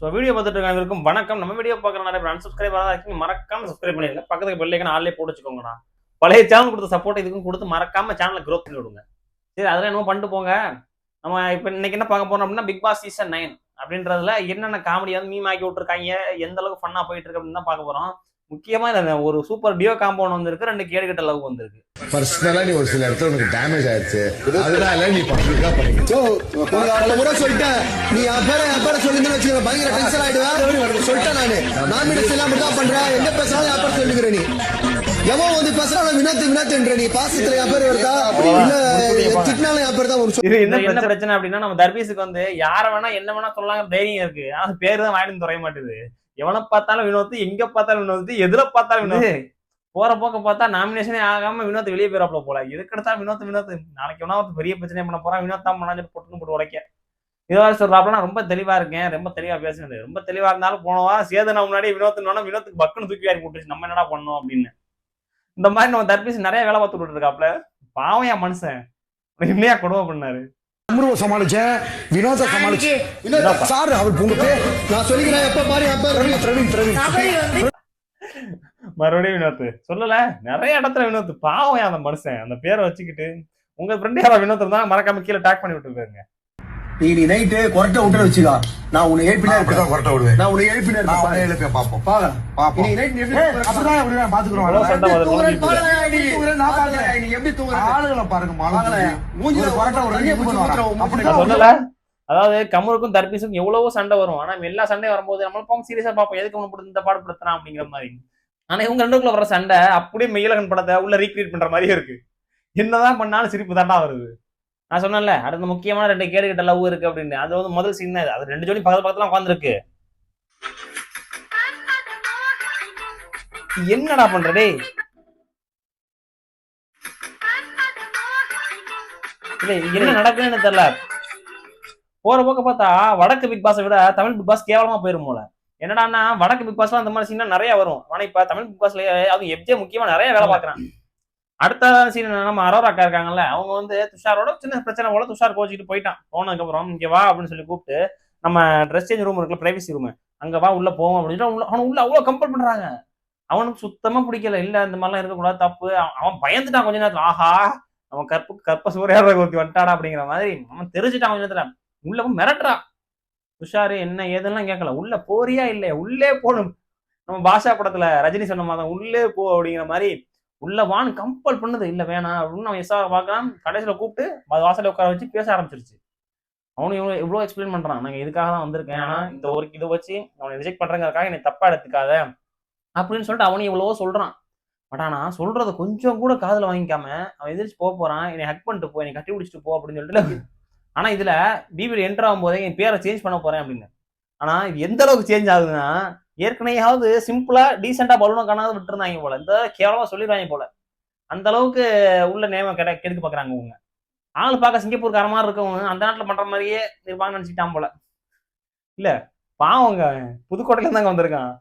So video பார்த்துட்டு இருக்கவங்களுக்கும் வணக்கம். நம்ம வீடியோ பார்க்குற நிறைய பேர் அன்சப்ஸ்கிரைபராக இருக்கீங்க, மறக்காம சப்ஸ்கிரைப் பண்ணிடுங்க. பக்கத்துக்கு பெல் ஐக்கான ஆல்லே போட்டு வச்சுக்கோங்கடா. பழைய சேனல் கொடுத்த சப்போர்ட் இதுக்கும் கொடுத்து மறக்காம சேனலை க்ரோத் பண்ணி விடுங்க. சரி, அதெல்லாம் என்னமோ பண்ணிட்டு போங்க. நம்ம இப்போ இன்னைக்கு என்ன பார்க்க போறோம் அப்படின்னா, பிக் பாஸ் சீசன் 9 அப்படின்றதுல என்னென்ன காமெடி வந்து மீம் ஆக்கி விட்டுருக்காங்க, எந்த அளவுக்கு ஃபன்னா போயிட்டு இருக்கு அப்படின்னு தான் பார்க்க போறோம். முக்கியமா இந்த ஒரு சூப்பர் டியோ காம்பவுண்ட் வந்திருக்கு, 2 கேடுகட்ட லவ் வந்திருக்கு. பர்சனலா நீ ஒரு சில இடத்துல உனக்கு டேமேஜ் ஆயிடுச்சு, அதனால நீ பப்ளிக்கா பண்ணிக்க. சோ உனக்கு அவ்வளவு முறை சொல்லிட்டேன், நீ என் பேரை சொல்லிருந்தேன்னு வச்சுக்க பயங்கர டென்ஷன் ஆயிடுவேன். சொல்லிட்டேன் நான் மீடியஸ் எல்லாம் தான் பண்றேன். என்ன பேசுறாலும் என் பேர் சொல்லிக்கிறேன். நீ எவன் வந்து பேசுறாலும் வினோத்ன்ற நீ பாசத்துல என் பேர் வருதா இல்ல திட்டினாலும் என் பேர் தான் ஒரு. இது என்ன பிரச்சனை அப்படின்னா, நம்ம தர்பீஸுக்கு வந்து யார வேணா என்ன வேணா சொல்லலாம் தைரியம் இருக்கு, ஆனா பேரு தான் வாயிலும் துறைய மாட்டேது. எவனை பார்த்தாலும் வினோத், எங்க பார்த்தாலும் வினோத், எதுல பார்த்தாலும் வினோத். போற போக்க பார்த்தா நாமினேஷனே ஆகாம வினோத் வெளியே போயிடாப்ல போல. எதுக்கெடுத்தா வினோத் நாளைக்கு வேணா ஒரு பெரிய பிரச்சனை பண்ண போறான், வினோத் தான் பண்ணான்னு போட்டு உடைக்க. இதாவது சொல்றாப்ல, நான் ரொம்ப தெளிவா இருக்கேன், ரொம்ப தெளிவா பேசுனது. ரொம்ப தெளிவா இருந்தாலும் போனவா சேதனை முன்னாடி வினோத்துக்கு பக்குன்னு தூக்கி வாரி போட்டுச்சு, நம்ம என்னடா பண்ணோம் அப்படின்னு. இந்த மாதிரி நம்ம தர்பீஸ் நிறைய வேலை பார்த்து விட்டு இருக்காப்ல. பாவம் என் மனுஷன் இல்லையா கொடுமை பண்ணாரு. சமாளிச்சேன், வினோத சமாளிச்சேன். சார் அவர் உங்க நான் சொல்லிக்கிறேன். எப்ப பாரு மறுபடியும் வினோத் சொல்லல, நிறைய இடத்துல வினோத் பாவம் அந்த மனுஷன். அந்த பேரை வச்சுக்கிட்டு உங்க ஃப்ரெண்ட் யாரா வினோத் இருந்தா மறக்காம கீழே டேக் பண்ணி விட்டுருக்காங்க. நீ நைட்டு கொரட்டை விட்டு வச்சுக்கா, நான் உன்னை எழுப்பினா கொரட்டை விடுவேன். நான் உன்னை எழுப்பினா எழுப்பேன், பாப்போம் பாப்போம். நீ நைட் அப்படிதான் பாத்துக்கிறோம். நீ எப்படி தூங்குற ஆளுகளை பாருங்க, மூஞ்சில கொரட்டை விடுறேன் சொல்லல. அதாவது கமருக்கும் தர்பீஸுக்கும் எவ்வளவோ சண்டை வரும், ஆனா எல்லா சண்டையும் வரும்போது நம்மள போங்க சீரியஸா பார்ப்போம், எதுக்கு ஒண்ணு இந்த பாடுபடுத்துறான் அப்படிங்கிற மாதிரி. ஆனா இவங்க ரெண்டுக்குள்ள வர சண்டை அப்படியே மெய்யழகன் படத்தை உள்ள ரீக்ரியேட் பண்ற மாதிரியே இருக்கு. என்னதான் பண்ணாலும் சிரிப்பு தாண்டா வருது. நான் சொன்னேன்ல, அடுத்த முக்கியமான 2 கேடுகிட்ட லவ் இருக்கு அப்படின்னு. அது வந்து முதல் சீன் தான். அது 2 ஜோடி பக்கத்துல உட்காந்துருக்கு. என்னடா பண்றடே, இல்ல என்ன நடக்குதுன்னு தெரியல. போற போக்க பார்த்தா வடக்கு பிக் பாஸை விட தமிழ் பிக் பாஸ் கேவலமா போயிரும் போல. என்னடான்னா வடக்கு பிக் பாஸ்ல அந்த மாதிரி சீன் நிறைய வரும், ஆனா இப்ப தமிழ் பிக் பாஸ்ல அது எஃப்ஜே முக்கியமா நிறைய வேலை பாக்குறான். அடுத்த சீன் நம்ம அரோரா அக்கா இருக்காங்கல்ல, அவங்க வந்து துஷாரோட சின்ன பிரச்சனை போல துஷார் கோச்சிட்டு போயிட்டான். போனதுக்கு அப்புறம் இங்க வா அப்படின்னு சொல்லி கூப்பிட்டு, நம்ம ட்ரெஸ் சேஞ்ச் ரூம் இருக்குல்ல, பிரைவசி ரூம், அங்க வா உள்ள போவோம் அப்படின்னு அவன் உள்ள அவ்வளவு கம்பல் பண்றாங்க. அவனுக்கு சுத்தமா பிடிக்கல. இல்ல இந்த மாதிரிலாம் இருக்கக்கூடாது, தப்பு. அவன் பயந்துட்டான் கொஞ்ச நேரத்துல. ஆஹா, அவன் கற்ப சூறையாடுற ஒருத்தி வந்துட்டாடா அப்படிங்கிற மாதிரி அவன் தெரிஞ்சுட்டான். கொஞ்ச நேரத்துல உள்ள மிரட்டுறான். துஷாரு என்ன ஏதெல்லாம் கேட்கல, உள்ள போறியா இல்லையா, உள்ளே போகணும். நம்ம பாஷா படத்துல ரஜினி சொன்ன மாதிரி உள்ளே போ அப்படிங்கிற மாதிரி உள்ள வான்னு கம்பல் பண்ணுது. இல்ல வேணாம் அப்படின்னு அவன் எஸ்ஆ பார்க்கலாம். கடைசியில கூப்பிட்டு வாசல உட்கார வச்சு பேச ஆரம்பிச்சிருச்சு. அவனு இவ்வளவு எக்ஸ்பிளைன் பண்றான், நாங்க இதுக்காக தான் வந்திருக்கேன், ஆனா இந்த ஒரு இதை வச்சு அவனை ரிஜெக்ட் பண்றதுக்காக என்னை தப்பா எடுத்துக்காத அப்படின்னு சொல்லிட்டு அவனு இவ்வளவோ சொல்றான். பட் ஆனா சொல்றதை கொஞ்சம் கூட காதுல வாங்கிக்காம அவன் எதிர்த்து போறான். என்னை ஹக் பண்ணிட்டு போ, என்னை கட்டி பிடிச்சிட்டு போ அப்படின்னு சொல்லிட்டு. ஆனா இதுல பிபியில் என்டர் ஆகும் போதே என் பேரை சேஞ்ச் பண்ண போறேன் அப்படின்னு. ஆனா இது எந்த அளவுக்கு சேஞ்ச் ஆகுதுன்னா, ஏற்கனவேயாவது சிம்பிளா டீசெண்டா பலூனை காணாத விட்டு இருந்தாங்க போல, இந்த கேவலமா சொல்லிடுவாங்க போல. அந்த அளவுக்கு உள்ள நேமம் கெடுக்க பாக்குறாங்க. உங்க ஆளு பார்க்க சிங்கப்பூர் மாதிரி இருக்கவங்க அந்த நாட்டுல பண்ற மாதிரியே இருப்பாங்கன்னு நினைச்சிட்டான் போல. இல்ல பாவங்க புதுக்கோட்டையில இருந்தாங்க வந்திருக்கான்.